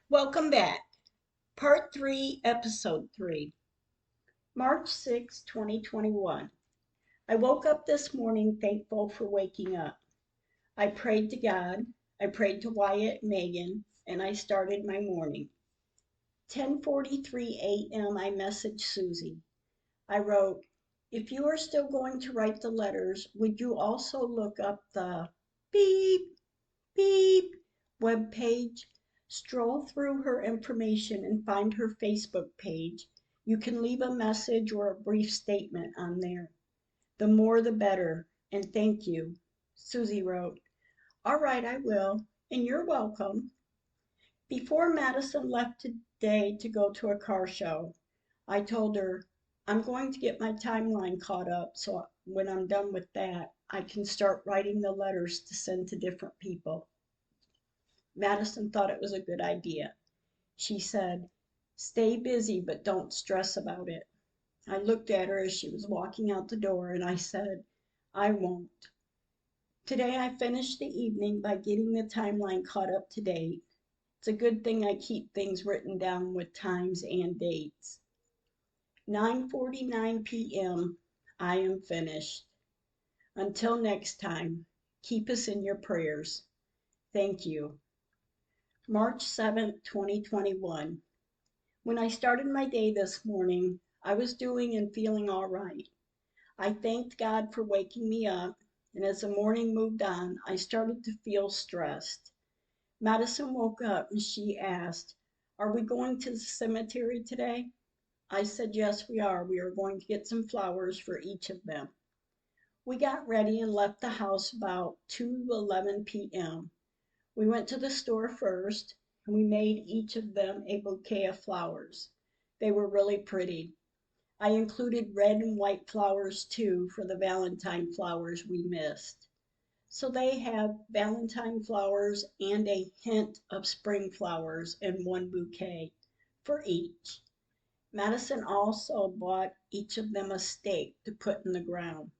Welcome back. Part 3, Episode 3. March 6, 2021. I woke up this morning thankful for waking up. I prayed to God, I prayed to Wyatt and Megan, and I started my morning. 10:43 a.m. I messaged Susie. I wrote, "If you are still going to write the letters, would you also look up the beep beep web page? Stroll through her information and find her Facebook page. You can leave a message or a brief statement on there. The more the better, and thank you." Susie wrote, "All right, I will, and you're welcome." Before Madison left today to go to a car show, I told her, "I'm going to get my timeline caught up so when I'm done with that, I can start writing the letters to send to different people." Madison thought it was a good idea. She said, "Stay busy, but don't stress about it." I looked at her as she was walking out the door and I said, "I won't." Today I finished the evening by getting the timeline caught up to date. It's a good thing I keep things written down with times and dates. 9:49 p.m. I am finished. Until next time, keep us in your prayers. Thank you. March 7th, 2021. When I started my day this morning, I was doing and feeling all right. I thanked God for waking me up, and as the morning moved on, I started to feel stressed. Madison woke up and she asked, "Are we going to the cemetery today?" I said, "Yes, we are. We are going to get some flowers for each of them." We got ready and left the house about 2:11 p.m. We went to the store first, and we made each of them a bouquet of flowers. They were really pretty. I included red and white flowers too for the Valentine flowers we missed. So they have Valentine flowers and a hint of spring flowers in one bouquet for each. Madison also bought each of them a stake to put in the ground.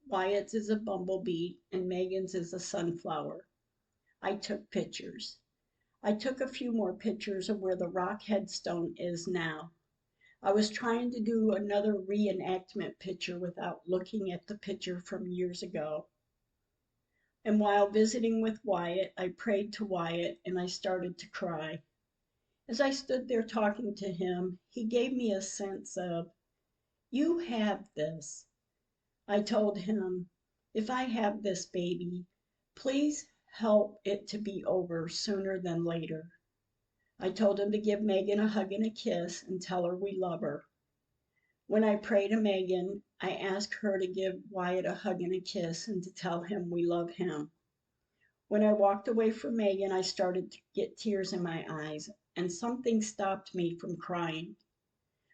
Wyatt's is a bumblebee and Megan's is a sunflower. I took pictures. I took a few more pictures of where the rock headstone is now. I was trying to do another reenactment picture without looking at the picture from years ago. And while visiting with Wyatt, I prayed to Wyatt and I started to cry. As I stood there talking to him, he gave me a sense of, "You have this." I told him, "If I have this baby, please help it to be over sooner than later." I told him to give Megan a hug and a kiss and tell her we love her. When I pray to Megan, I ask her to give Wyatt a hug and a kiss and to tell him we love him. When I walked away from Megan, I started to get tears in my eyes, and something stopped me from crying.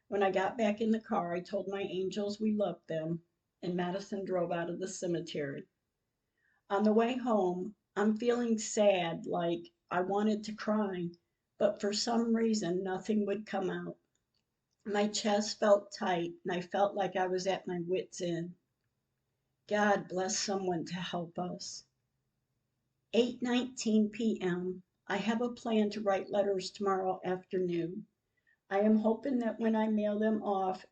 When I got back in the car, I told my angels we loved them, and Madison drove out of the cemetery. On the way home, I'm feeling sad, like I wanted to cry, but for some reason, nothing would come out. My chest felt tight, and I felt like I was at my wits' end. God bless someone to help us. 8:19 p.m. I have a plan to write letters tomorrow afternoon. I am hoping that when I mail them off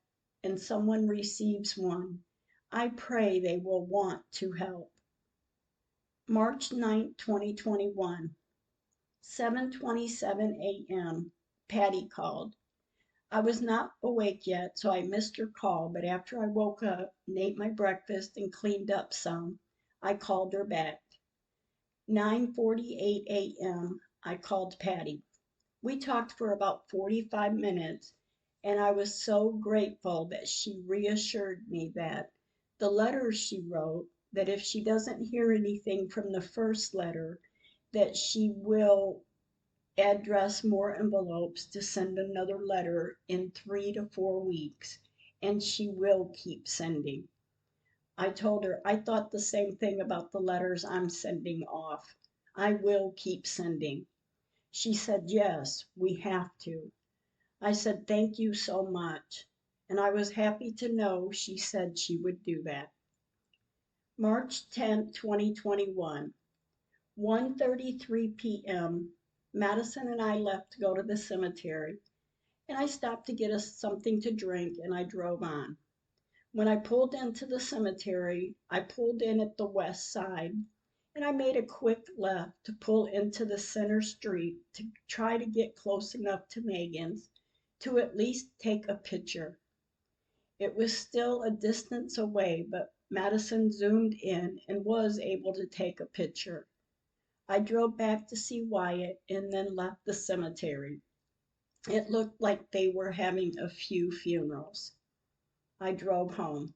and someone receives one, I pray they will want to help. March 9th, 2021. 7:27 a.m. Patty called. I was not awake yet, so I missed her call, but after I woke up and ate my breakfast and cleaned up some, I called her back. 9:48 a.m. I called Patty. We talked for about 45 minutes, and I was so grateful that she reassured me that the letters she wrote, that if she doesn't hear anything from the first letter, that she will address more envelopes to send another letter in 3 to 4 weeks, and she will keep sending. I told her I thought the same thing about the letters I'm sending off. I will keep sending. She said, "Yes, we have to." I said, "Thank you so much." And I was happy to know she said she would do that. March 10th, 2021. 1:33 p.m. Madison and I left to go to the cemetery, and I stopped to get us something to drink, and I drove on. When I pulled into the cemetery, I pulled in at the west side, and I made a quick left to pull into the center street to try to get close enough to Megan's to at least take a picture. It was still a distance away, but Madison zoomed in and was able to take a picture. I drove back to see Wyatt and then left the cemetery. It looked like they were having a few funerals. I drove home.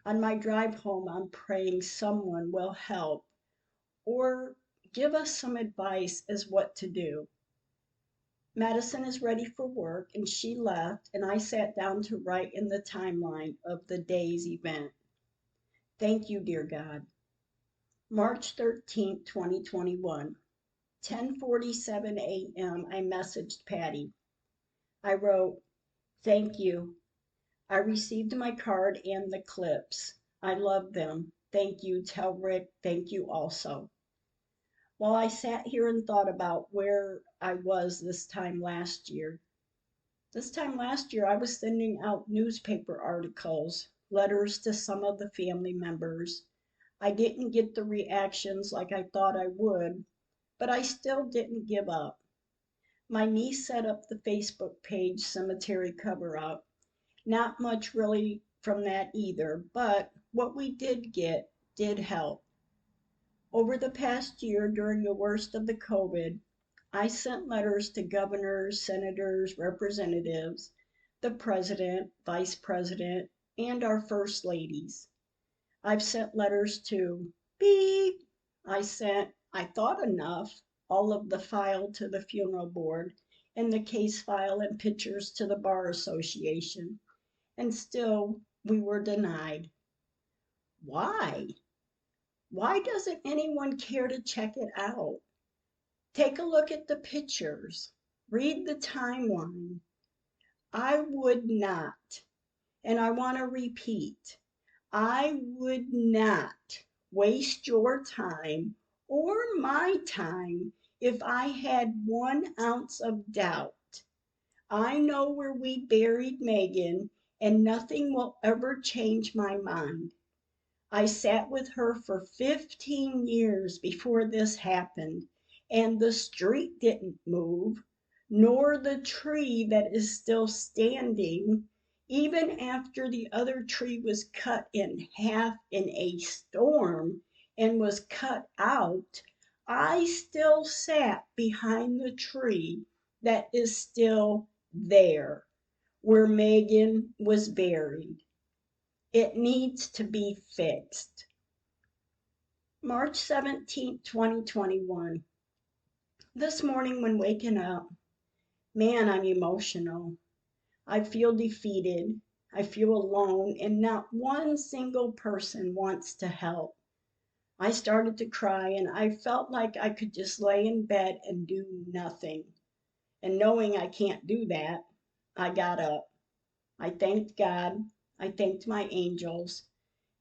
On my drive home, I'm praying someone will help or give us some advice as what to do. Madison is ready for work and she left, and I sat down to write in the timeline of the day's event. Thank you, dear God. March 13th, 2021, 10:47 a.m. I messaged Patty. I wrote, "Thank you. I received my card and the clips. I love them. Thank you. Tell Rick thank you also." While I sat here and thought about where I was this time last year, I was sending out newspaper articles, letters to some of the family members. I didn't get the reactions like I thought I would, but I still didn't give up. My niece set up the Facebook page Cemetery Cover Up. Not much really from that either, but what we did get did help. Over the past year, during the worst of the COVID, I sent letters to governors, senators, representatives, the president, vice president, and our first ladies. I've sent letters to beep. I thought enough, all of the file to the funeral board, and the case file and pictures to the Bar Association, and still we were denied. Why? Why doesn't anyone care to check it out? Take a look at the pictures. Read the timeline. I would not, and I want to repeat, I would not waste your time or my time if I had 1 ounce of doubt. I know where we buried Megan, and nothing will ever change my mind. I sat with her for 15 years before this happened, and the street didn't move, nor the tree that is still standing, even after the other tree was cut in half in a storm and was cut out. I still sat behind the tree that is still there, where Megan was buried. It needs to be fixed. March 17th, 2021. This morning when waking up, man, I'm emotional. I feel defeated. I feel alone, and not one single person wants to help. I started to cry, and I felt like I could just lay in bed and do nothing. And knowing I can't do that, I got up. I thanked God. I thanked my angels.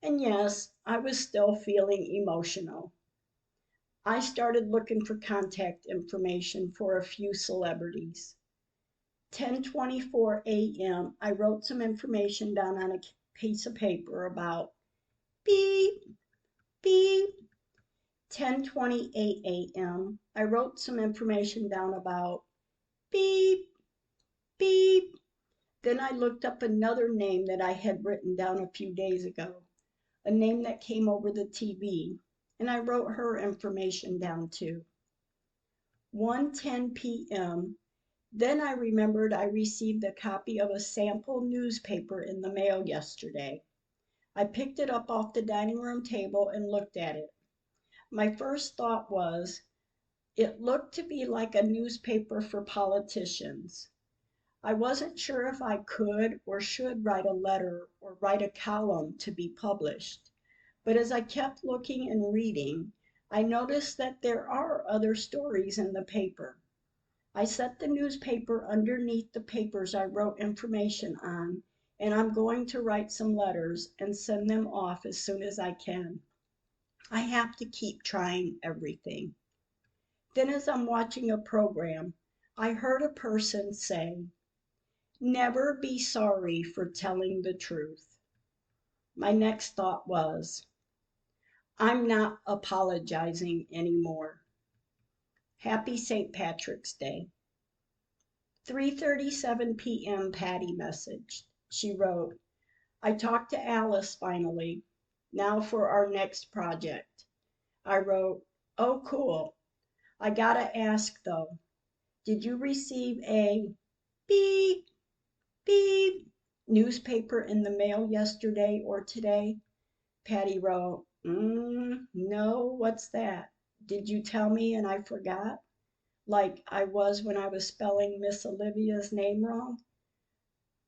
And yes, I was still feeling emotional. I started looking for contact information for a few celebrities. 10:24 a.m. I wrote some information down on a piece of paper about beep, beep. 10:28 a.m. I wrote some information down about beep, beep. Then I looked up another name that I had written down a few days ago, a name that came over the TV, and I wrote her information down too. 1:10 p.m. Then I remembered I received a copy of a sample newspaper in the mail yesterday. I picked it up off the dining room table and looked at it. My first thought was, it looked to be like a newspaper for politicians. I wasn't sure if I could or should write a letter or write a column to be published. But as I kept looking and reading, I noticed that there are other stories in the paper. I set the newspaper underneath the papers I wrote information on, and I'm going to write some letters and send them off as soon as I can. I have to keep trying everything. Then as I'm watching a program, I heard a person say, "Never be sorry for telling the truth." My next thought was, I'm not apologizing anymore. Happy St. Patrick's Day. 3:37 p.m. Patty messaged. She wrote, I talked to Alice finally. Now for our next project. I wrote, oh, cool. I gotta ask though, did you receive a beep, beep newspaper in the mail yesterday or today? Patty wrote, no, what's that? Did you tell me and I forgot? Like I was when I was spelling Miss Olivia's name wrong?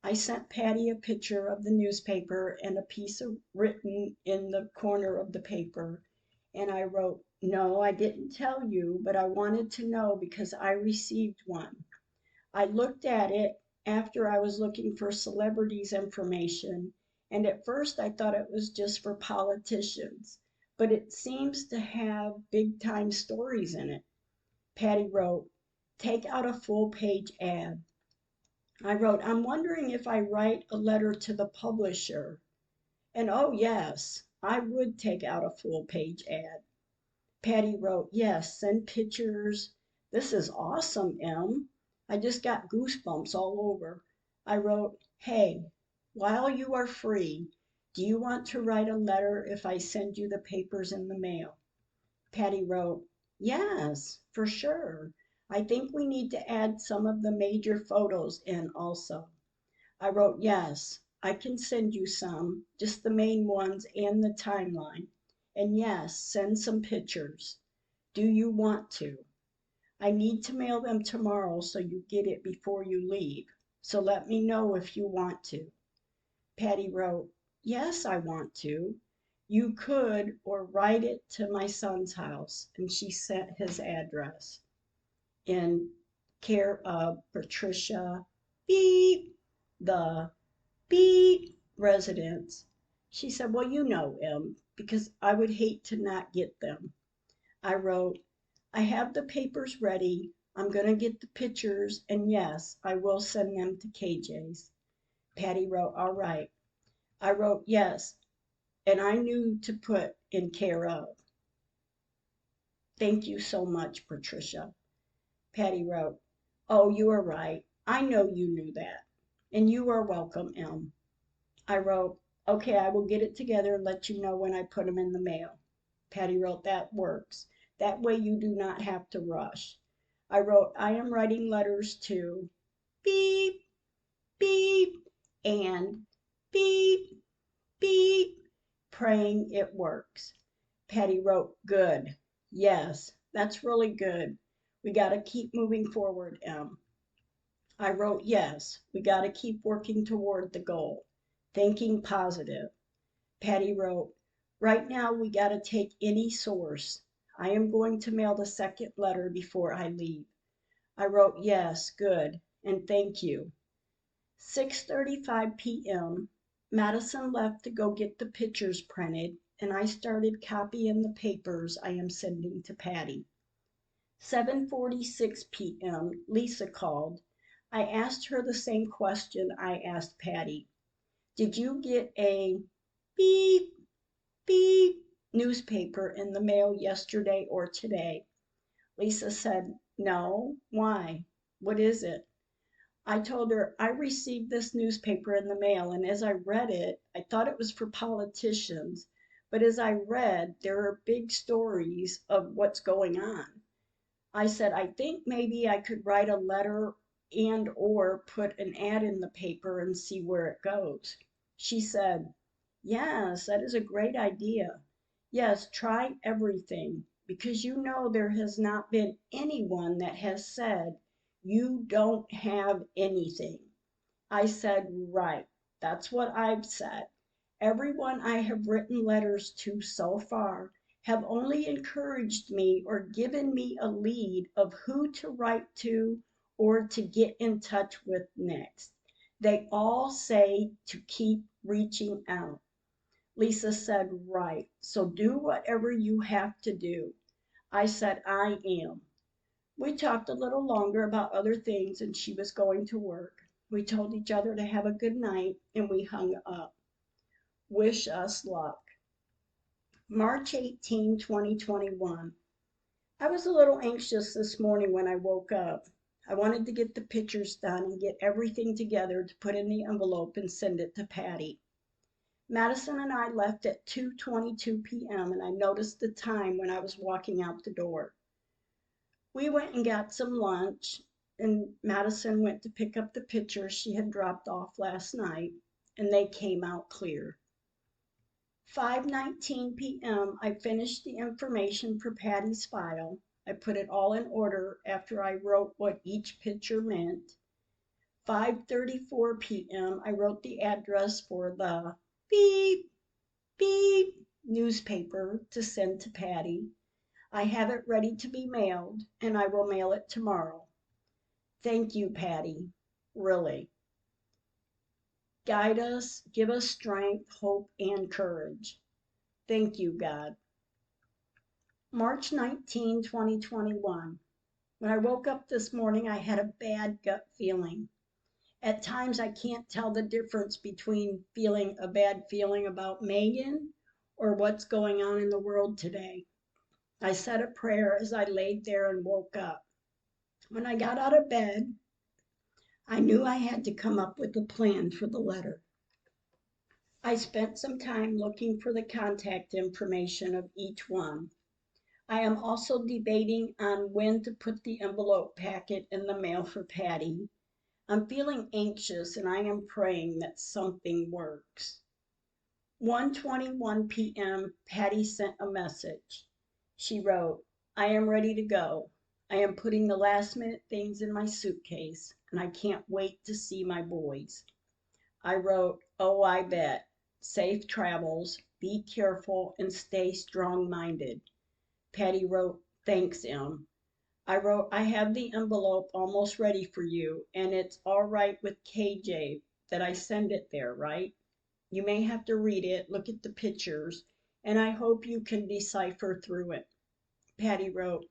I sent Patty a picture of the newspaper and a piece of written in the corner of the paper. And I wrote, no, I didn't tell you, but I wanted to know because I received one. I looked at it after I was looking for celebrities' information, and at first I thought it was just for politicians, but it seems to have big time stories in it. Patty wrote, take out a full page ad. I wrote, I'm wondering if I write a letter to the publisher. And oh, yes, I would take out a full page ad. Patty wrote, yes, send pictures. This is awesome, Em. I just got goosebumps all over. I wrote, hey, while you are free, do you want to write a letter if I send you the papers in the mail? Patty wrote, yes, for sure. I think we need to add some of the major photos in also. I wrote, yes, I can send you some, just the main ones and the timeline. And yes, send some pictures. Do you want to? I need to mail them tomorrow so you get it before you leave. So let me know if you want to. Patty wrote, yes, I want to. You could, or write it to my son's house. And she sent his address in care of Patricia Beep, the Beep residence. She said, well, you know, Em, because I would hate to not get them. I wrote, I have the papers ready. I'm going to get the pictures, and yes, I will send them to KJ's. Patty wrote, all right. I wrote, yes, and I knew to put in care of. Thank you so much, Patricia. Patty wrote, oh, you are right. I know you knew that. And you are welcome, Em. I wrote, okay, I will get it together and let you know when I put them in the mail. Patty wrote, that works. That way you do not have to rush. I wrote, I am writing letters to beep, beep, and beep, beep, praying it works. Patty wrote, good. Yes, that's really good. We got to keep moving forward, Em. I wrote, yes, we got to keep working toward the goal. Thinking positive. Patty wrote, right now we got to take any source. I am going to mail the second letter before I leave. I wrote, yes, good, and thank you. 6:35 p.m. Madison left to go get the pictures printed, and I started copying the papers I am sending to Patty. 7:46 p.m. Lisa called. I asked her the same question I asked Patty. Did you get a beep, beep newspaper in the mail yesterday or today? Lisa said, no. Why? What is it? I told her I received this newspaper in the mail, and as I read it, I thought it was for politicians. But as I read, there are big stories of what's going on. I said, I think maybe I could write a letter and or put an ad in the paper and see where it goes. She said, yes, that is a great idea. Yes, try everything, because you know there has not been anyone that has said you don't have anything. I said, right, that's what I've said. Everyone I have written letters to so far have only encouraged me or given me a lead of who to write to or to get in touch with next. They all say to keep reaching out. Lisa said, right, so do whatever you have to do. I said, I am. We talked a little longer about other things, and she was going to work. We told each other to have a good night, and we hung up. Wish us luck. March 18, 2021. I was a little anxious this morning when I woke up. I wanted to get the pictures done and get everything together to put in the envelope and send it to Patty. Madison and I left at 2:22 p.m. and I noticed the time when I was walking out the door. We went and got some lunch, and Madison went to pick up the pictures she had dropped off last night, and they came out clear. 5:19 p.m. I finished the information for Patty's file. I put it all in order after I wrote what each picture meant. 5:34 p.m. I wrote the address for the beep, beep newspaper to send to Patty. I have it ready to be mailed, and I will mail it tomorrow. Thank you, Patty. Really. Guide us, give us strength, hope, and courage. Thank you, God. March 19, 2021. When I woke up this morning, I had a bad gut feeling. At times, I can't tell the difference between feeling a bad feeling about Megan or what's going on in the world today. I said a prayer as I laid there and woke up. When I got out of bed, I knew I had to come up with a plan for the letter. I spent some time looking for the contact information of each one. I am also debating on when to put the envelope packet in the mail for Patty. I'm feeling anxious and I am praying that something works. 1:21 p.m. Patty sent a message. She wrote, I am ready to go. I am putting the last minute things in my suitcase and I can't wait to see my boys. I wrote, oh, I bet. Safe travels, be careful, and stay strong-minded. Patty wrote, thanks, Em. I wrote, I have the envelope almost ready for you, and it's all right with KJ that I send it there, right? You may have to read it, look at the pictures, and I hope you can decipher through it. Patty wrote,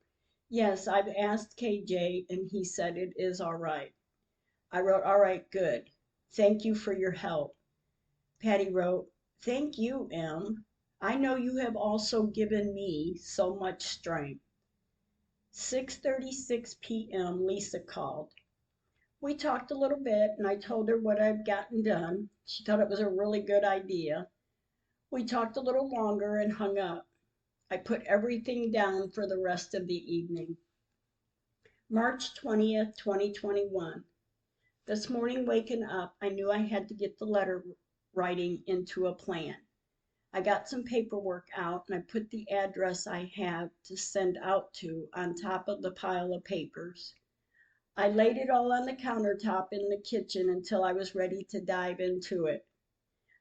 yes, I've asked KJ, and he said it is all right. I wrote, all right, good. Thank you for your help. Patty wrote, thank you, Em. I know you have also given me so much strength. 6:36 p.m. Lisa called. We talked a little bit and I told her what I'd gotten done. She thought it was a really good idea. We talked a little longer and hung up. I put everything down for the rest of the evening. March 20th, 2021. This morning waking up, I knew I had to get the letter writing into a plan. I got some paperwork out and I put the address I have to send out to on top of the pile of papers. I laid it all on the countertop in the kitchen until I was ready to dive into it.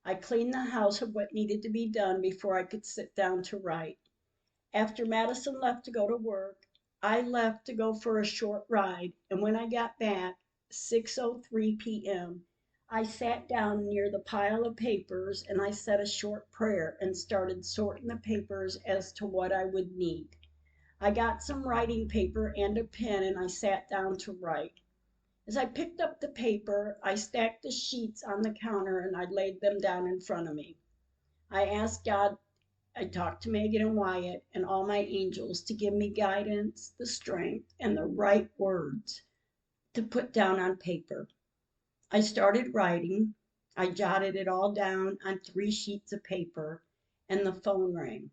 I cleaned the house of what needed to be done before I could sit down to write. After Madison left to go to work, I left to go for a short ride, and when I got back, 6:03 p.m., I sat down near the pile of papers and I said a short prayer and started sorting the papers as to what I would need. I got some writing paper and a pen and I sat down to write. As I picked up the paper, I stacked the sheets on the counter and I laid them down in front of me. I asked God, I talked to Megan and Wyatt and all my angels to give me guidance, the strength, and the right words to put down on paper. I started writing. I jotted it all down on 3 sheets of paper, and the phone rang.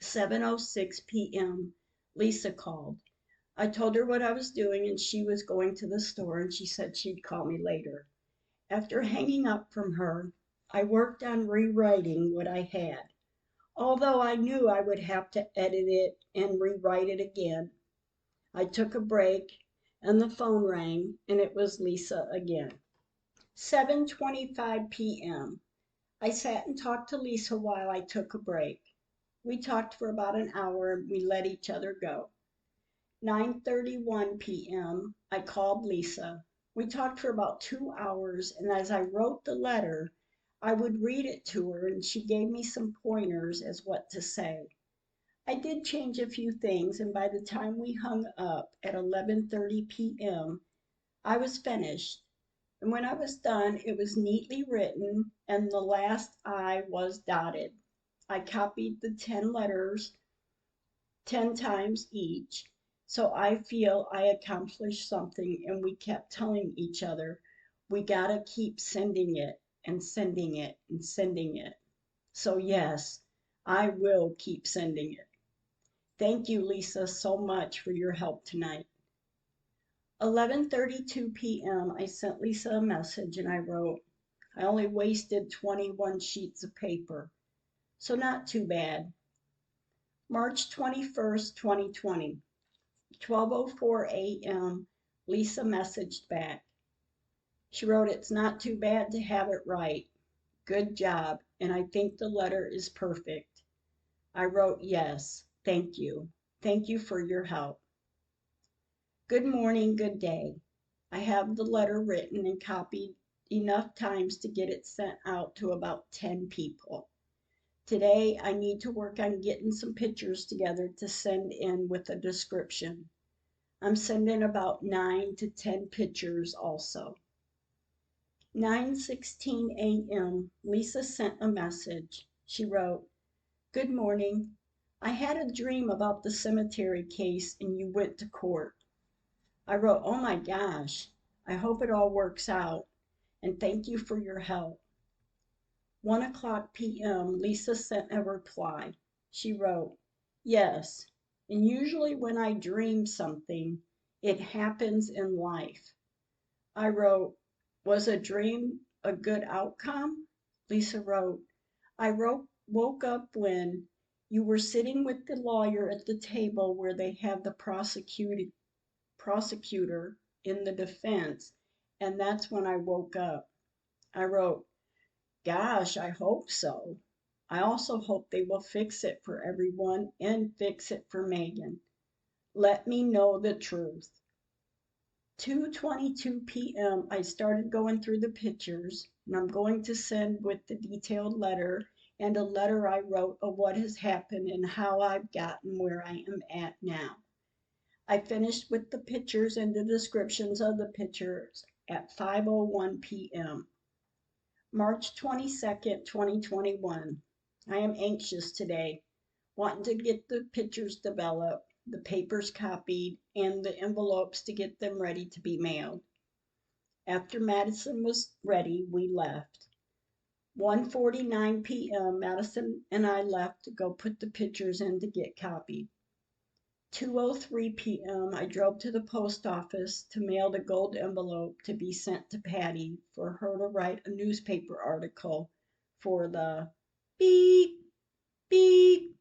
7:06 p.m. Lisa called. I told her what I was doing and she was going to the store and she said she'd call me later. After hanging up from her, I worked on rewriting what I had, although I knew I would have to edit it and rewrite it again. I took a break and the phone rang and it was Lisa again. 7:25 p.m. I sat and talked to Lisa while I took a break. We talked for about an hour and we let each other go. 9:31 p.m. I called Lisa. We talked for about 2 hours, and as I wrote the letter, I would read it to her and she gave me some pointers as what to say. I did change a few things, and by the time we hung up at 11:30 p.m., I was finished. And when I was done, it was neatly written and the last I was dotted. I copied the 10 letters 10 times each, so I feel I accomplished something, and we kept telling each other, we gotta keep sending it and sending it and sending it. So, yes, I will keep sending it. Thank you, Lisa, so much for your help tonight. 11:32 p.m. I sent Lisa a message and I wrote, I only wasted 21 sheets of paper, so not too bad. March 21st, 2020, 12:04 a.m. Lisa messaged back. She wrote, it's not too bad to have it right. Good job, and I think the letter is perfect. I wrote, yes, thank you. Thank you for your help. Good morning, good day. I have the letter written and copied enough times to get it sent out to about 10 people. Today, I need to work on getting some pictures together to send in with a description. I'm sending about 9 to 10 pictures also. 9:16 a.m. Lisa sent a message. She wrote, good morning. I had a dream about the cemetery case and you went to court. I wrote, oh my gosh, I hope it all works out, and thank you for your help. 1:00 p.m. Lisa sent a reply. She wrote, yes, and usually when I dream something, it happens in life. I wrote, was a dream a good outcome? Lisa wrote, woke up when you were sitting with the lawyer at the table where they have the prosecutor in the defense, and that's when I woke up. I wrote, gosh, I hope so. I also hope they will fix it for everyone and fix it for Megan. Let me know the truth. 2:22 p.m. I started going through the pictures, and I'm going to send with the detailed letter and a letter I wrote of what has happened and how I've gotten where I am at now. I finished with the pictures and the descriptions of the pictures at 5:01 p.m. March 22nd, 2021. I am anxious today, wanting to get the pictures developed, the papers copied, and the envelopes to get them ready to be mailed. After Madison was ready, we left. 1:49 p.m. Madison and I left to go put the pictures in to get copied. 2:03 p.m. I drove to the post office to mail the gold envelope to be sent to Patty for her to write a newspaper article for the beep, beep.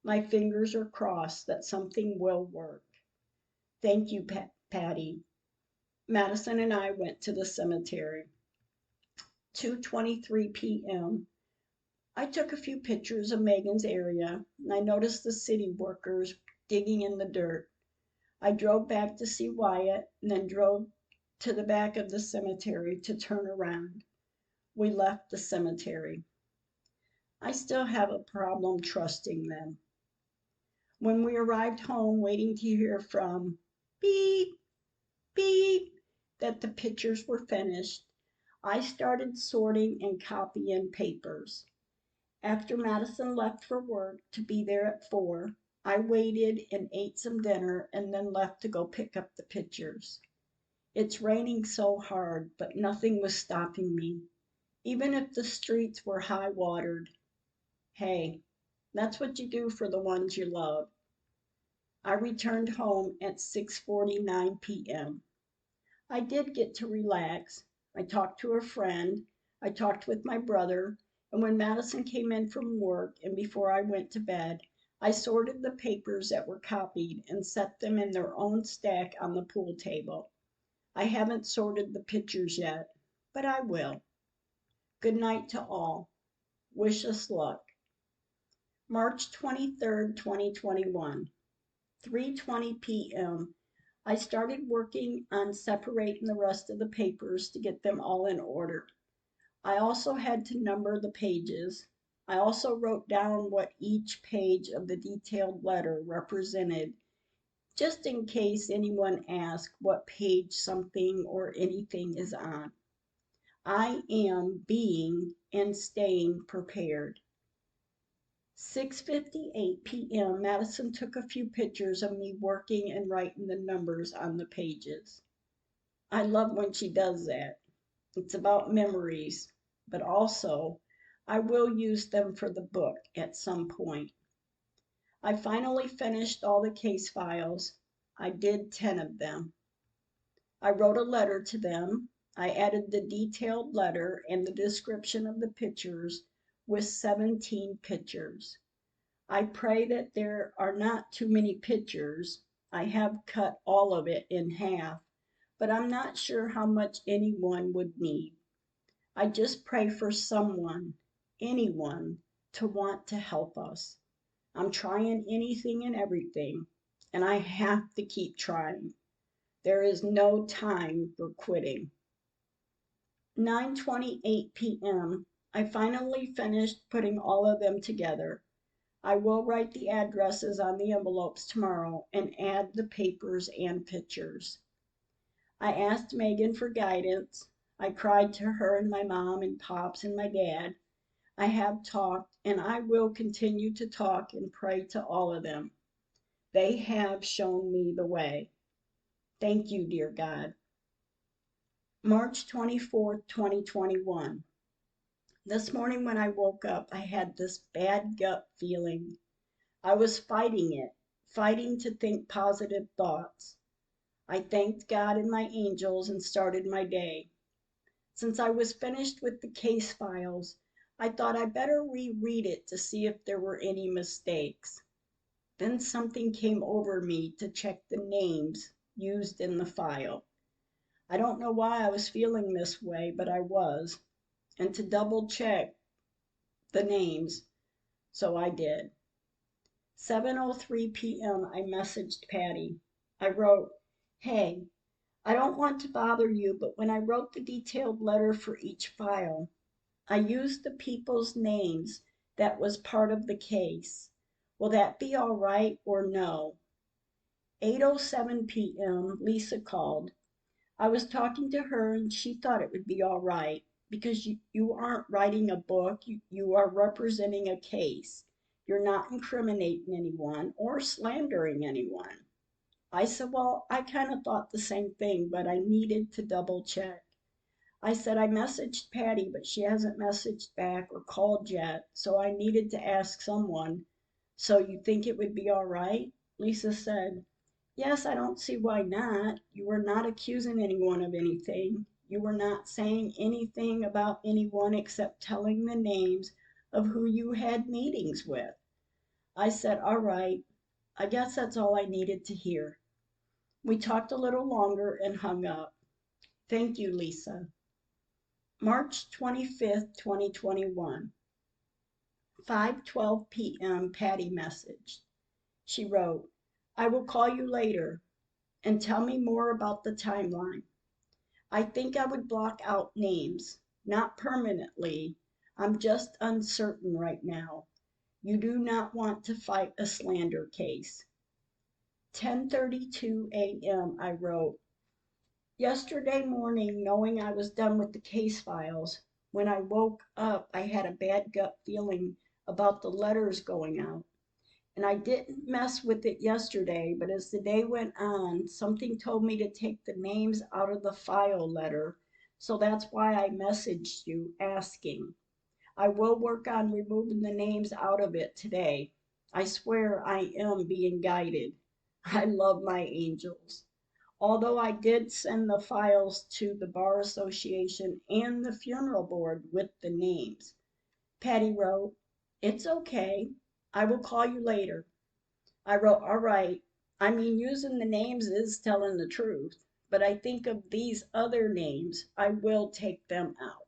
My fingers are crossed that something will work. Thank you, Patty. Madison and I went to the cemetery. 2:23 p.m. I took a few pictures of Megan's area, and I noticed the city workers digging in the dirt. I drove back to see Wyatt and then drove to the back of the cemetery to turn around. We left the cemetery. I still have a problem trusting them. When we arrived home, waiting to hear from beep, beep, that the pictures were finished, I started sorting and copying papers. After Madison left for work to be there at 4, I waited and ate some dinner and then left to go pick up the pictures. It's raining so hard, but nothing was stopping me, even if the streets were high watered. Hey, that's what you do for the ones you love. I returned home at 6:49 p.m. I did get to relax. I talked to a friend. I talked with my brother. And when Madison came in from work and before I went to bed, I sorted the papers that were copied and set them in their own stack on the pool table. I haven't sorted the pictures yet, but I will. Good night to all. Wish us luck. March 23rd, 2021, 3:20 p.m. I started working on separating the rest of the papers to get them all in order. I also had to number the pages. I also wrote down what each page of the detailed letter represented, just in case anyone asked what page something or anything is on. I am being and staying prepared. 6:58 p.m. Madison took a few pictures of me working and writing the numbers on the pages. I love when she does that. It's about memories, but also I will use them for the book at some point. I finally finished all the case files. I did 10 of them. I wrote a letter to them. I added the detailed letter and the description of the pictures with 17 pictures. I pray that there are not too many pictures. I have cut all of it in half, but I'm not sure how much anyone would need. I just pray for someone, anyone, to want to help us. I'm trying anything and everything, and I have to keep trying. There is no time for quitting. 9:28 p.m. I finally finished putting all of them together. I will write the addresses on the envelopes tomorrow and add the papers and pictures. I asked Megan for guidance. I cried to her and my mom and Pops and my dad. I have talked and I will continue to talk and pray to all of them. They have shown me the way. Thank you, dear God. March 24th, 2021. This morning when I woke up, I had this bad gut feeling. I was fighting it, fighting to think positive thoughts. I thanked God and my angels and started my day. Since I was finished with the case files, I thought I better reread it to see if there were any mistakes. Then something came over me to check the names used in the file. I don't know why I was feeling this way, but I was, and to double check the names, so I did. 7:03 p.m. I messaged Patty. I wrote, "Hey, I don't want to bother you, but when I wrote the detailed letter for each file, I used the people's names that was part of the case. Will that be all right or no?" 8:07 p.m. Lisa called. I was talking to her and she thought it would be all right because you aren't writing a book, you are representing a case. You're not incriminating anyone or slandering anyone. I said, well, I kind of thought the same thing, but I needed to double check. I said, I messaged Patty, but she hasn't messaged back or called yet, so I needed to ask someone. So you think it would be all right? Lisa said, yes, I don't see why not. You were not accusing anyone of anything. You were not saying anything about anyone except telling the names of who you had meetings with. I said, all right, I guess that's all I needed to hear. We talked a little longer and hung up. Thank you, Lisa. March 25th, 2021. 5:12 p.m. Patty messaged. She wrote, I will call you later and tell me more about the timeline. I think I would block out names, not permanently. I'm just uncertain right now. You do not want to fight a slander case. 10:32 a.m. I wrote, yesterday morning, knowing I was done with the case files, when I woke up, I had a bad gut feeling about the letters going out. And I didn't mess with it yesterday, but as the day went on, something told me to take the names out of the file letter. So that's why I messaged you asking. I will work on removing the names out of it today. I swear I am being guided. I love my angels. Although I did send the files to the Bar Association and the funeral board with the names. Patty wrote, it's okay. I will call you later. I wrote, all right. I mean, using the names is telling the truth, but I think of these other names, I will take them out.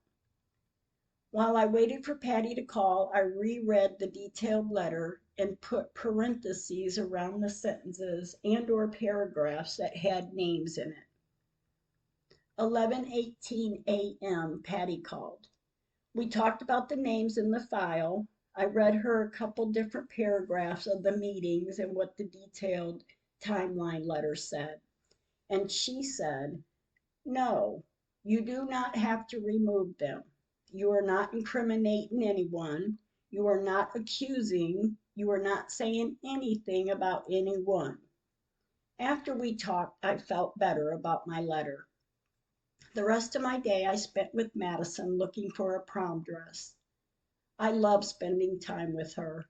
While I waited for Patty to call, I reread the detailed letter and put parentheses around the sentences and or paragraphs that had names in it. 11:18 a.m. Patty called. We talked about the names in the file. I read her a couple different paragraphs of the meetings and what the detailed timeline letter said. And she said, "No, you do not have to remove them. You are not incriminating anyone. You are not accusing. You are not saying anything about anyone." After we talked, I felt better about my letter. The rest of my day I spent with Madison looking for a prom dress. I love spending time with her.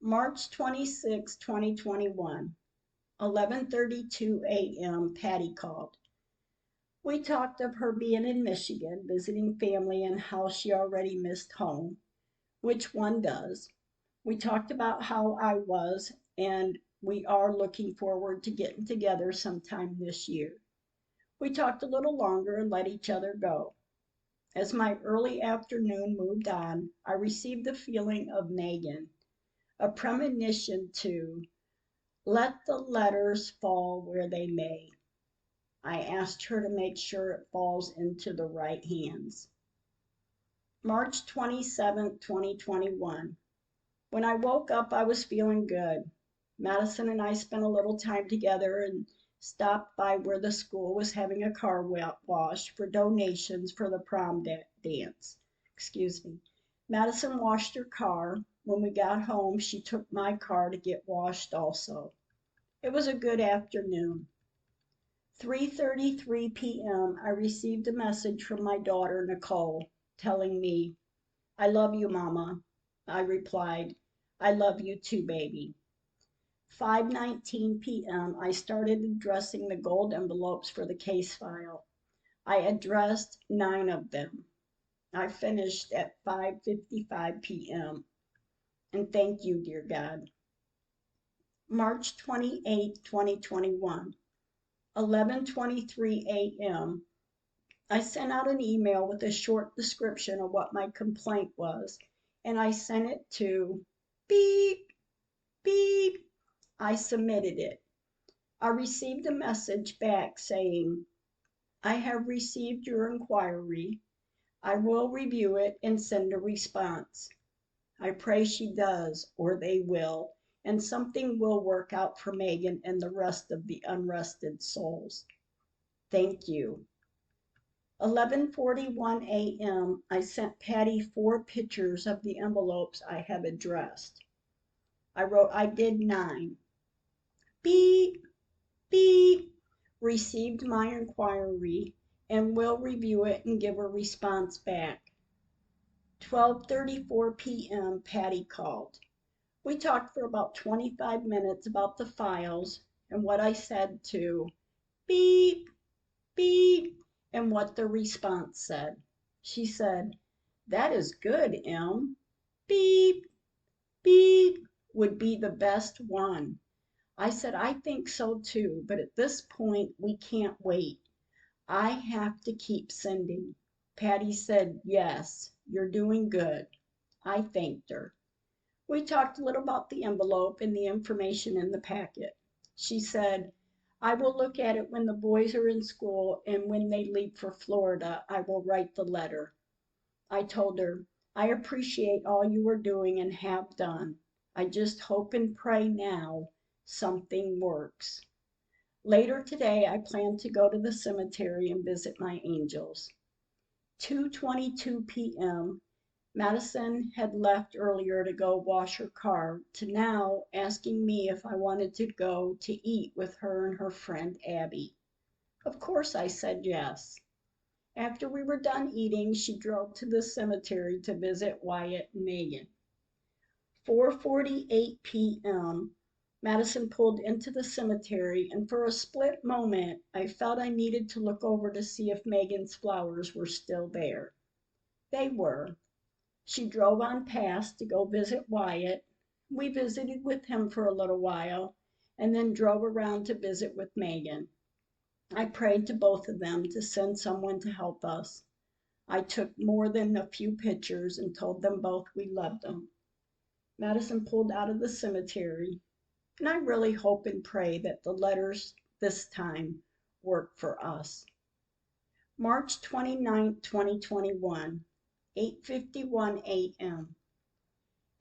March 26, 2021, 11:32 a.m. Patty called. We talked of her being in Michigan, visiting family, and how she already missed home, which one does. We talked about how I was, and we are looking forward to getting together sometime this year. We talked a little longer and let each other go. As my early afternoon moved on, I received the feeling of Megan, a premonition to let the letters fall where they may. I asked her to make sure it falls into the right hands. March 27, 2021. When I woke up, I was feeling good. Madison and I spent a little time together and stopped by where the school was having a car wash for donations for the prom dance. Madison washed her car. When we got home, she took my car to get washed also. It was a good afternoon. 3:33 p.m. I received a message from my daughter, Nicole, telling me, "I love you, Mama." I replied, "I love you too, baby." 5:19 p.m. I started addressing the gold envelopes for the case file. I addressed 9 of them. I finished at 5:55 p.m. And thank you, dear God. March 28, 2021, 11:23 a.m. I sent out an email with a short description of what my complaint was, and I sent it to beep, beep. I submitted it. I received a message back saying, "I have received your inquiry. I will review it and send a response." I pray she does, or they will, and something will work out for Megan and the rest of the unrested souls. Thank you. 11:41 a.m. I sent Patty 4 pictures of the envelopes I have addressed. I wrote, "I did 9. Beep, beep. Received my inquiry and will review it and give a response back." 12:34 p.m. Patty called. We talked for about 25 minutes about the files and what I said to beep, beep, and what the response said. She said, "That is good, Em. Beep, beep would be the best one." I said, "I think so too, but at this point we can't wait. I have to keep sending." Patty said, "Yes, you're doing good." I thanked her. We talked a little about the envelope and the information in the packet. She said, "I will look at it when the boys are in school, and when they leave for Florida, I will write the letter." I told her, "I appreciate all you are doing and have done. I just hope and pray now something works." Later today, I plan to go to the cemetery and visit my angels. 2:22 p.m. Madison had left earlier to go wash her car, to now asking me if I wanted to go to eat with her and her friend Abby. Of course I said yes. After we were done eating, she drove to the cemetery to visit Wyatt and Megan. 4:48 p.m. Madison pulled into the cemetery, and for a split moment, I felt I needed to look over to see if Megan's flowers were still there. They were. She drove on past to go visit Wyatt. We visited with him for a little while, and then drove around to visit with Megan. I prayed to both of them to send someone to help us. I took more than a few pictures and told them both we loved them. Madison pulled out of the cemetery, and I really hope and pray that the letters this time work for us. March 29, 2021, 8:51 a.m.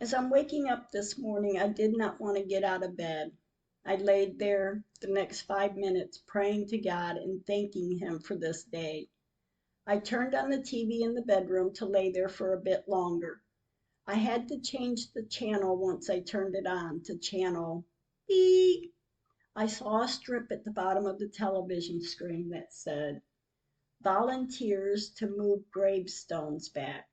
As I'm waking up this morning, I did not want to get out of bed. I laid there the next 5 minutes praying to God and thanking Him for this day. I turned on the TV in the bedroom to lay there for a bit longer. I had to change the channel once I turned it on to channel beep. I saw a strip at the bottom of the television screen that said, "Volunteers to move gravestones back."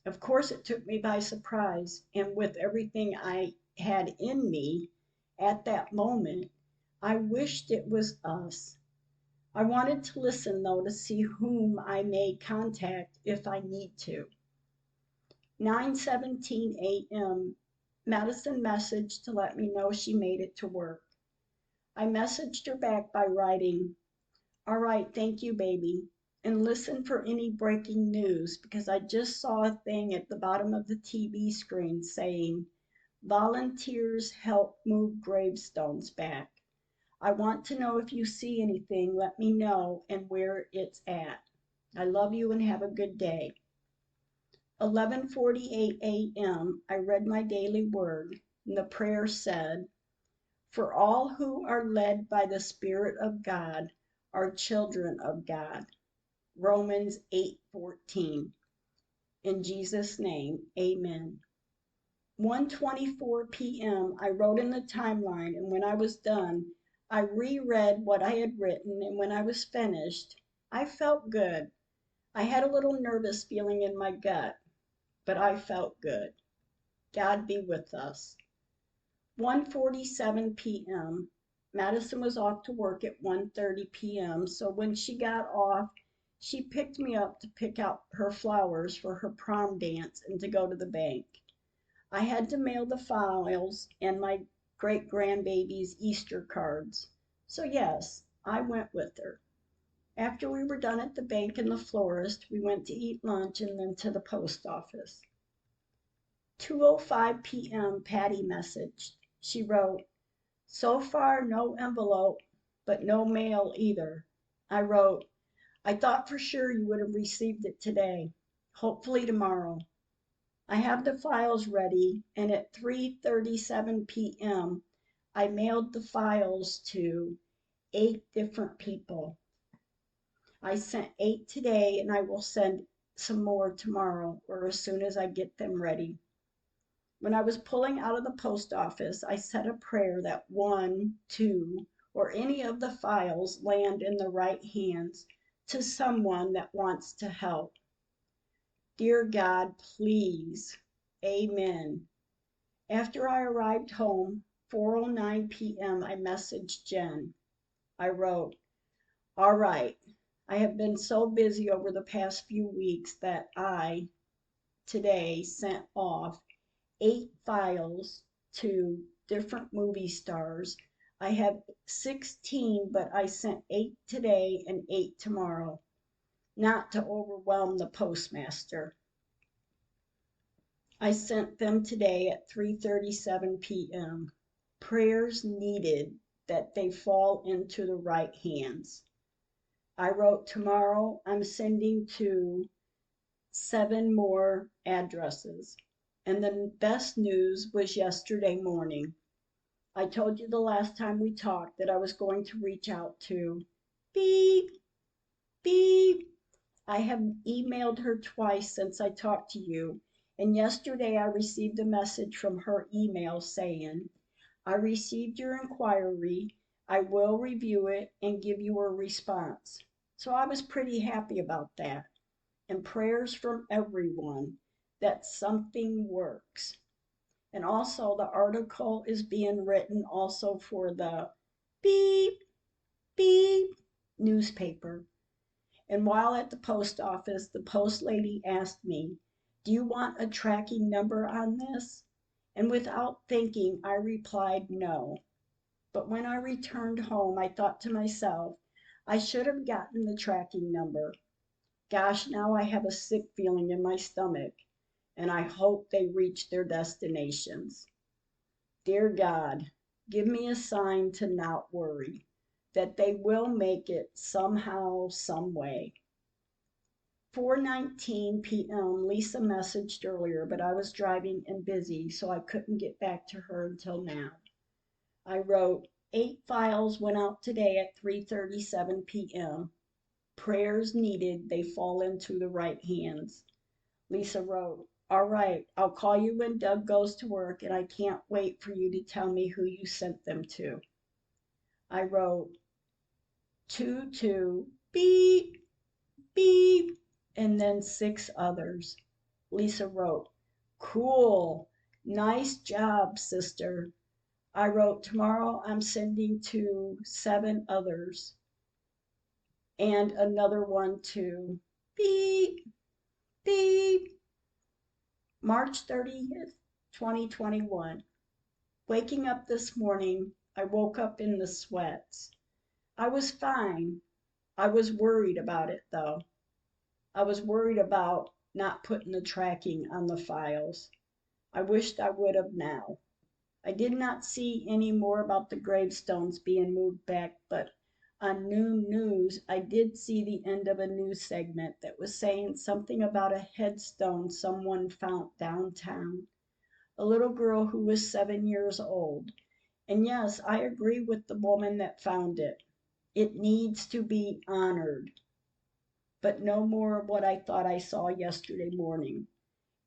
Of course, it took me by surprise, and with everything I had in me at that moment, I wished it was us. I wanted to listen, though, to see whom I may contact if I need to. 9:17 a.m. Madison messaged to let me know she made it to work. I messaged her back by writing, "All right, thank you, baby," and listen for any breaking news because I just saw a thing at the bottom of the TV screen saying, "Volunteers help move gravestones back." I want to know if you see anything, let me know and where it's at. I love you and have a good day. 11:48 a.m. I read my daily word, and the prayer said, "For all who are led by the Spirit of God are children of God." Romans 8:14. In Jesus' name, amen. 1:24 p.m. I wrote in the timeline, and when I was done, I reread what I had written, and when I was finished, I felt good. I had a little nervous feeling in my gut, but I felt good. God be with us. 1:47 p.m. Madison was off to work at 1:30 p.m., so when she got off, she picked me up to pick out her flowers for her prom dance and to go to the bank. I had to mail the files and my great-grandbaby's Easter cards. So yes, I went with her. After we were done at the bank and the florist, we went to eat lunch and then to the post office. 2:05 p.m. Patty messaged. She wrote, "So far no envelope, but no mail either." I wrote, "I thought for sure you would have received it today. Hopefully tomorrow." I have the files ready, and at 3:37 p.m. I mailed the files to 8 different people. I sent 8 today, and I will send some more tomorrow or as soon as I get them ready. When I was pulling out of the post office, I said a prayer that 1, 2, or any of the files land in the right hands to someone that wants to help. Dear God, please. Amen. After I arrived home, 4:09 p.m., I messaged Jen. I wrote, "All right, I have been so busy over the past few weeks that I, today, sent off 8 files to different movie stars. I have 16, but I sent 8 today and 8 tomorrow, not to overwhelm the postmaster." I sent them today at 3:37 p.m. Prayers needed that they fall into the right hands. I wrote, "Tomorrow I'm sending to 7 more addresses." And the best news was yesterday morning. I told you the last time we talked that I was going to reach out to beep, beep. I have emailed her twice since I talked to you, and yesterday I received a message from her email saying, "I received your inquiry. I will review it and give you a response." So I was pretty happy about that. And prayers from everyone that something works. And also the article is being written also for the beep, beep newspaper. And while at the post office, the post lady asked me, "Do you want a tracking number on this?" And without thinking, I replied no. But when I returned home, I thought to myself, I should have gotten the tracking number. Gosh, now I have a sick feeling in my stomach, and I hope they reach their destinations. Dear God, give me a sign to not worry, that they will make it somehow, some way. 4:19 p.m. Lisa messaged earlier, but I was driving and busy, so I couldn't get back to her until now. I wrote, 8 files went out today at 3:37 p.m. Prayers needed, they fall into the right hands. Lisa wrote, all right, I'll call you when Doug goes to work, and I can't wait for you to tell me who you sent them to. I wrote, 2 beep, beep, and then 6 others. Lisa wrote, cool, nice job, sister. I wrote, tomorrow I'm sending to 7 others, and another one to beep, beep. March 30th, 2021. Waking up this morning, I woke up in the sweats. I was fine. I was worried about it, though. I was worried about not putting the tracking on the files. I wished I would have now. I did not see any more about the gravestones being moved back, but on Noon News, I did see the end of a news segment that was saying something about a headstone someone found downtown, a little girl who was 7 years old. And yes, I agree with the woman that found it. It needs to be honored, but no more of what I thought I saw yesterday morning.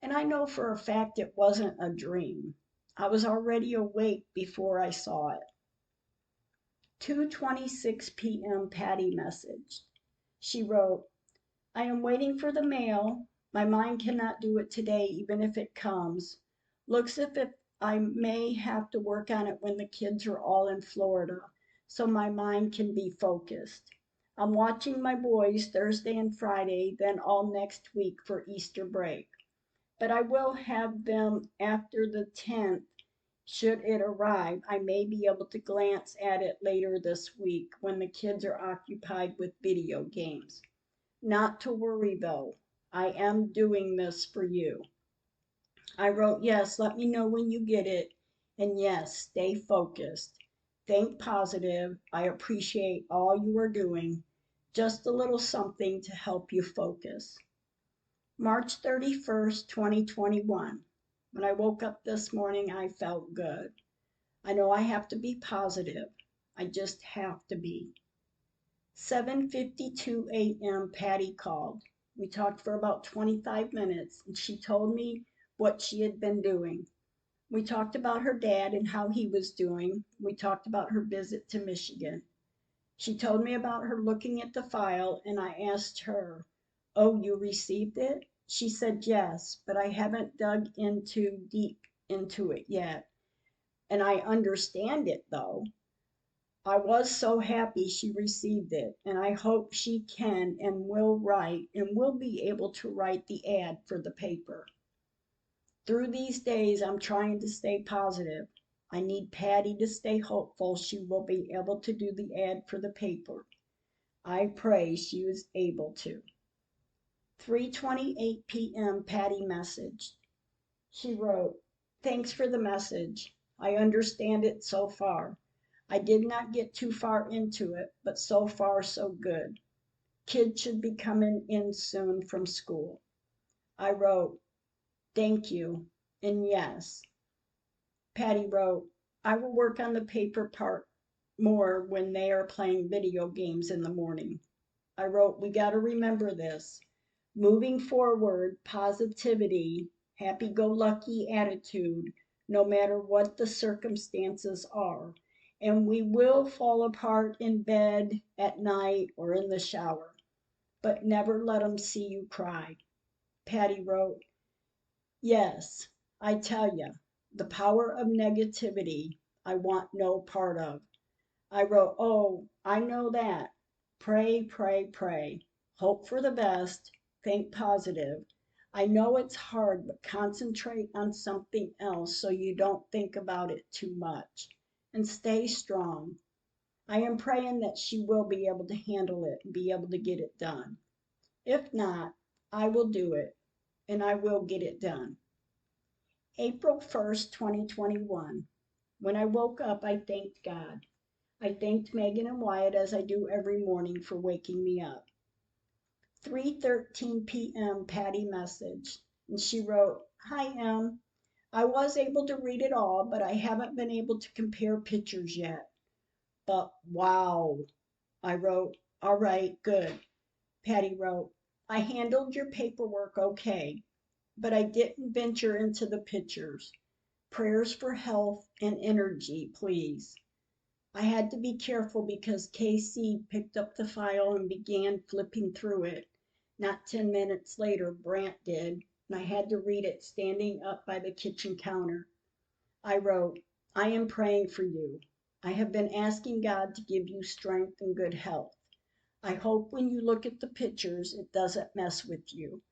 And I know for a fact it wasn't a dream. I was already awake before I saw it. 2:26 p.m. Patty messaged. She wrote, I am waiting for the mail. My mind cannot do it today, even if it comes. Looks as if I may have to work on it when the kids are all in Florida, so my mind can be focused. I'm watching my boys Thursday and Friday, then all next week for Easter break. But I will have them after the 10th. Should it arrive, I may be able to glance at it later this week when the kids are occupied with video games. Not to worry though, I am doing this for you. I wrote, yes, let me know when you get it. And yes, stay focused. Think positive. I appreciate all you are doing. Just a little something to help you focus. March 31st, 2021. When I woke up this morning, I felt good. I know I have to be positive. I just have to be. 7:52 a.m. Patty called. We talked for about 25 minutes, and she told me what she had been doing. We talked about her dad and how he was doing. We talked about her visit to Michigan. She told me about her looking at the file, and I asked her, oh, you received it? She said yes, but I haven't dug deep into it yet. And I understand it, though. I was so happy she received it, and I hope she can and will write and will be able to write the ad for the paper. Through these days, I'm trying to stay positive. I need Patty to stay hopeful she will be able to do the ad for the paper. I pray she is able to. 3:28 p.m. Patty messaged. She wrote, thanks for the message. I understand it so far. I did not get too far into it, but so far so good. Kids should be coming in soon from school. I wrote, thank you, and yes. Patty wrote, I will work on the paper part more when they are playing video games in the morning. I wrote, we got to remember this. Moving forward, positivity, happy-go-lucky attitude, no matter what the circumstances are. And we will fall apart in bed at night or in the shower, but never let them see you cry. Patty wrote, yes, I tell you, the power of negativity I want no part of. I wrote, oh, I know that. Pray, pray, pray. Hope for the best. Think positive. I know it's hard, but concentrate on something else so you don't think about it too much. And stay strong. I am praying that she will be able to handle it and be able to get it done. If not, I will do it, and I will get it done. April 1st, 2021. When I woke up, I thanked God. I thanked Megan and Wyatt as I do every morning for waking me up. 3:13 p.m. Patty messaged, and she wrote, "Hi, Em. I was able to read it all, but I haven't been able to compare pictures yet. But wow." I wrote, "All right, good." Patty wrote, "I handled your paperwork okay, but I didn't venture into the pictures. Prayers for health and energy, please." I had to be careful because Casey picked up the file and began flipping through it. Not 10 minutes later, Brant did, and I had to read it standing up by the kitchen counter. I wrote, "I am praying for you. I have been asking God to give you strength and good health. I hope when you look at the pictures, it doesn't mess with you.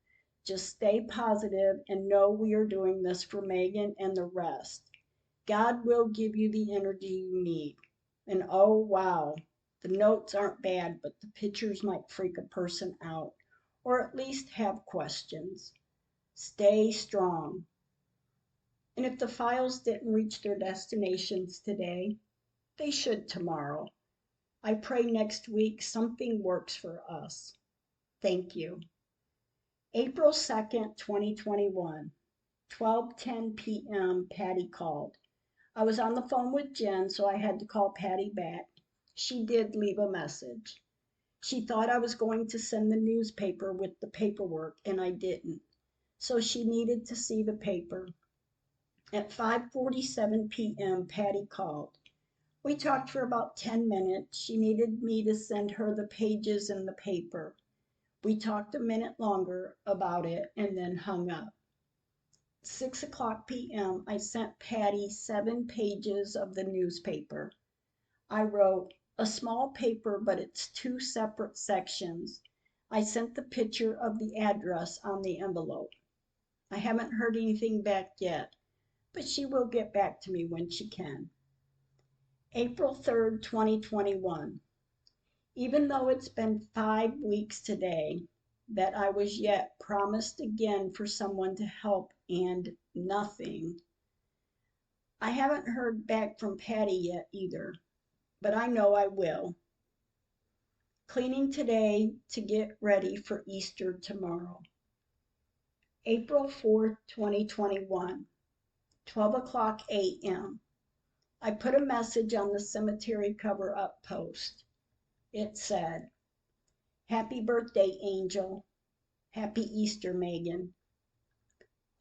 Just stay positive and know we are doing this for Megan and the rest. God will give you the energy you need." And oh, wow, the notes aren't bad, but the pictures might freak a person out, or at least have questions. Stay strong. And if the files didn't reach their destinations today, they should tomorrow. I pray next week something works for us. Thank you. April 2nd, 2021, 12:10 p.m. Patty called. I was on the phone with Jen, so I had to call Patty back. She did leave a message. She thought I was going to send the newspaper with the paperwork, and I didn't. So she needed to see the paper. At 5:47 p.m., Patty called. We talked for about 10 minutes. She needed me to send her the pages in the paper. We talked a minute longer about it and then hung up. 6:00 p.m., I sent Patty 7 pages of the newspaper. I wrote, "A small paper, but it's 2 separate sections." I sent the picture of the address on the envelope. I haven't heard anything back yet, but she will get back to me when she can. April 3rd, 2021. Even though it's been 5 weeks today that I was yet promised again for someone to help and nothing. I haven't heard back from Patty yet either, but I know I will. Cleaning today to get ready for Easter tomorrow. April 4th, 2021, 12:00 a.m. I put a message on the cemetery cover-up post. It said, "Happy birthday, Angel. Happy Easter, Megan."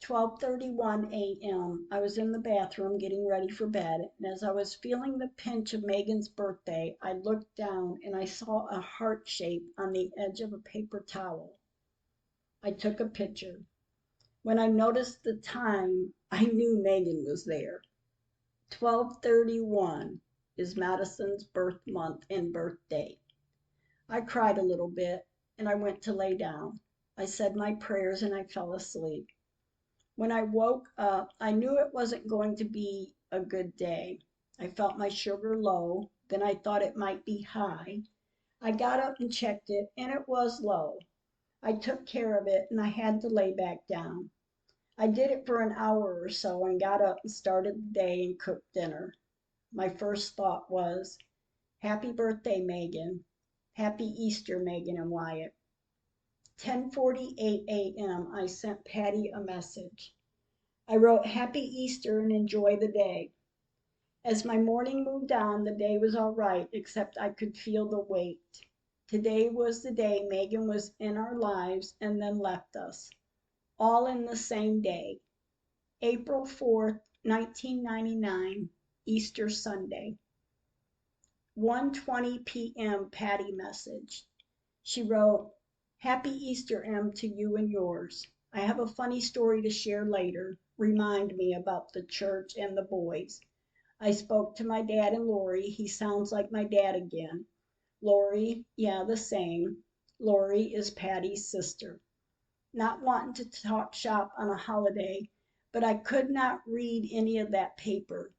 12:31 a.m. I was in the bathroom getting ready for bed, and as I was feeling the pinch of Megan's birthday, I looked down and I saw a heart shape on the edge of a paper towel. I took a picture. When I noticed the time, I knew Megan was there. 12:31 is Madison's birth month and birthday. I cried a little bit, and I went to lay down. I said my prayers and I fell asleep. When I woke up, I knew it wasn't going to be a good day. I felt my sugar low, then I thought it might be high. I got up and checked it, and it was low. I took care of it, and I had to lay back down. I did it for an hour or so and got up and started the day and cooked dinner. My first thought was, "Happy birthday, Megan. Happy Easter, Megan and Wyatt." 10:48 a.m. I sent Patty a message. I wrote, "Happy Easter and enjoy the day." As my morning moved on, the day was all right, except I could feel the weight. Today was the day Megan was in our lives and then left us, all in the same day. April 4th, 1999, Easter Sunday. 1:20 p.m. Patty messaged. She wrote, "Happy Easter, Em, to you and yours. I have a funny story to share later. Remind me about the church and the boys. I spoke to my dad and Lori. He sounds like my dad again. Lori, yeah, the same. Lori is Patty's sister." Not wanting to talk shop on a holiday, but I could not read any of that paper.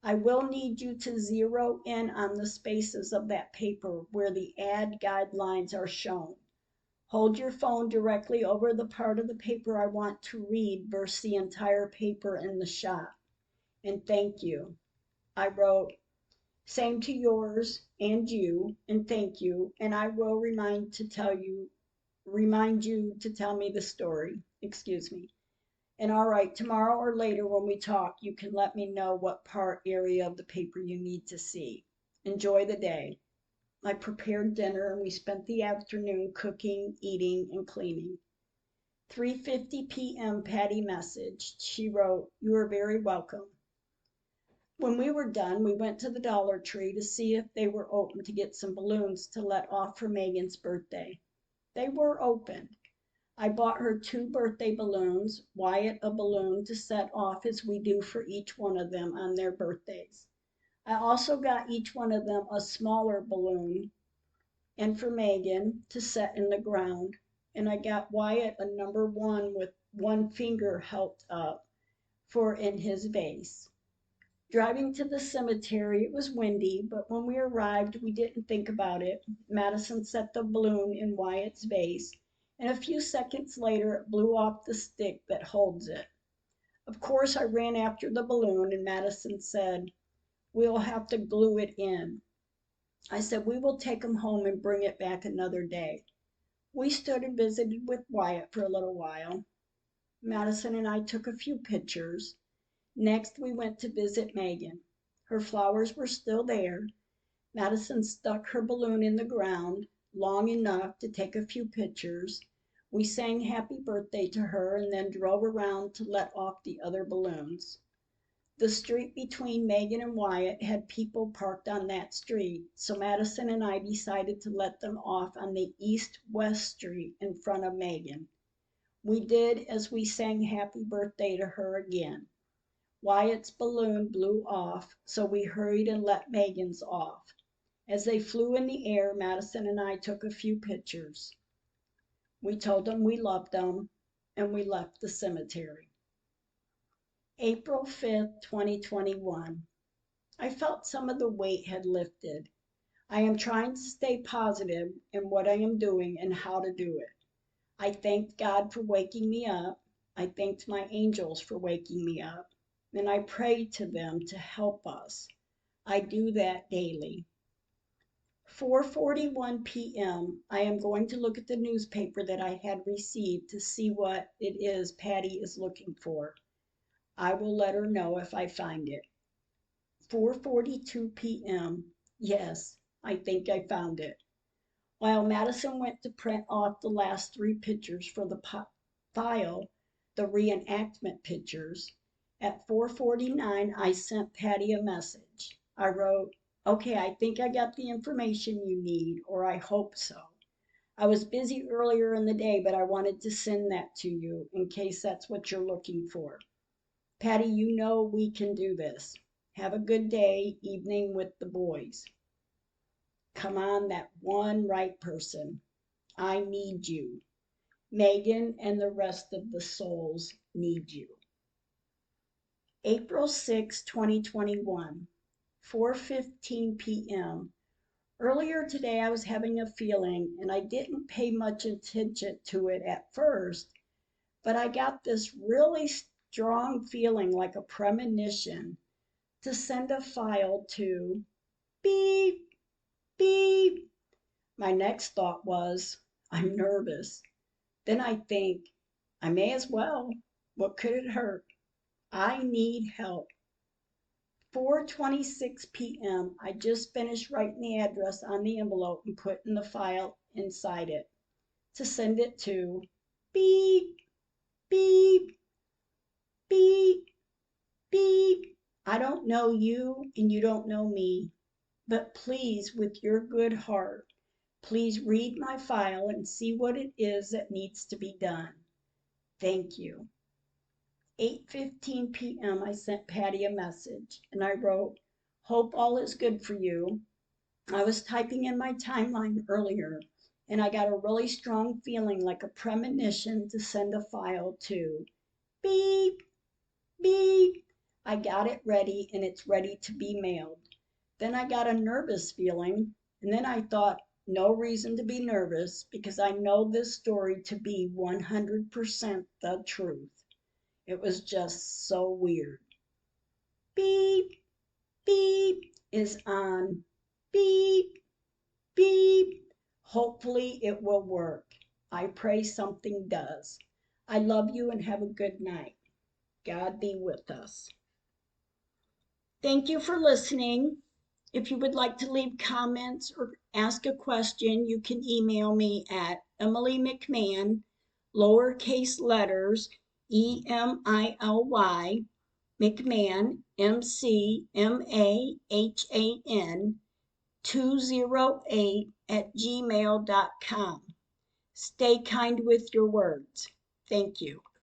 I will need you to zero in on the spaces of that paper where the ad guidelines are shown. Hold your phone directly over the part of the paper I want to read versus the entire paper in the shot. And thank you. I wrote, "Same to yours and you, and thank you, and I will remind to tell you remind you to tell me the story. Excuse me. And all right, tomorrow or later when we talk, you can let me know what part area of the paper you need to see. Enjoy the day. I prepared dinner and we spent the afternoon cooking, eating, and cleaning. 3:50 p.m. Patty messaged. She wrote, "You are very welcome." When we were done, we went to the Dollar Tree to see if they were open to get some balloons to let off for Megan's birthday. They were open. I bought her 2 birthday balloons, Wyatt a balloon to set off as we do for each one of them on their birthdays. I also got each one of them a smaller balloon, and for Megan to set in the ground. And I got Wyatt a number 1 with one finger held up for in his vase. Driving to the cemetery, it was windy, but when we arrived, we didn't think about it. Madison set the balloon in Wyatt's vase, and a few seconds later it blew off the stick that holds it. Of course, I ran after the balloon, and Madison said, "We'll have to glue it in." I said, "We will take him home and bring it back another day." We stood and visited with Wyatt for a little while. Madison and I took a few pictures. Next, we went to visit Megan. Her flowers were still there. Madison stuck her balloon in the ground long enough to take a few pictures. We sang happy birthday to her and then drove around to let off the other balloons. The street between Megan and Wyatt had people parked on that street, so Madison and I decided to let them off on the east-west street in front of Megan. We did as we sang happy birthday to her again. Wyatt's balloon blew off, so we hurried and let Megan's off. As they flew in the air, Madison and I took a few pictures. We told them we loved them, and we left the cemetery. April 5th, 2021. I felt some of the weight had lifted. I am trying to stay positive in what I am doing and how to do it. I thanked God for waking me up. I thanked my angels for waking me up. And I prayed to them to help us. I do that daily. 4:41 p.m. I am going to look at the newspaper that I had received to see what it is Patty is looking for. I will let her know if I find it. 4:42 p.m. Yes, I think I found it. While Madison went to print off the last 3 pictures for the file, the reenactment pictures, at 4:49 I sent Patty a message. I wrote, "Okay, I think I got the information you need, or I hope so. I was busy earlier in the day, but I wanted to send that to you in case that's what you're looking for. Patty, you know we can do this. Have a good day, evening with the boys." Come on, that one right person. I need you. Megan and the rest of the souls need you. April 6, 2021, 4:15 p.m. Earlier today I was having a feeling and I didn't pay much attention to it at first, but I got this really strong feeling like a premonition to send a file to beep, beep. My next thought was, I'm nervous. Then I think, I may as well. What could it hurt? I need help. 4:26 p.m. I just finished writing the address on the envelope and putting the file inside it to send it to beep, beep, beep, beep. I don't know you and you don't know me, but please, with your good heart, please read my file and see what it is that needs to be done. Thank you. 8:15 p.m. I sent Patty a message and I wrote, "Hope all is good for you." I was typing in my timeline earlier and I got a really strong feeling like a premonition to send a file to beep, beep. I got it ready and it's ready to be mailed. Then I got a nervous feeling and then I thought, no reason to be nervous because I know this story to be 100% the truth. It was just so weird. Beep, beep is on. Beep, beep. Hopefully it will work. I pray something does. I love you and have a good night. God be with us. Thank you for listening. If you would like to leave comments or ask a question, you can email me at Emily McMahon, lowercase letters, Emily, McMahon, McMahan, 208 at gmail.com. Stay kind with your words. Thank you.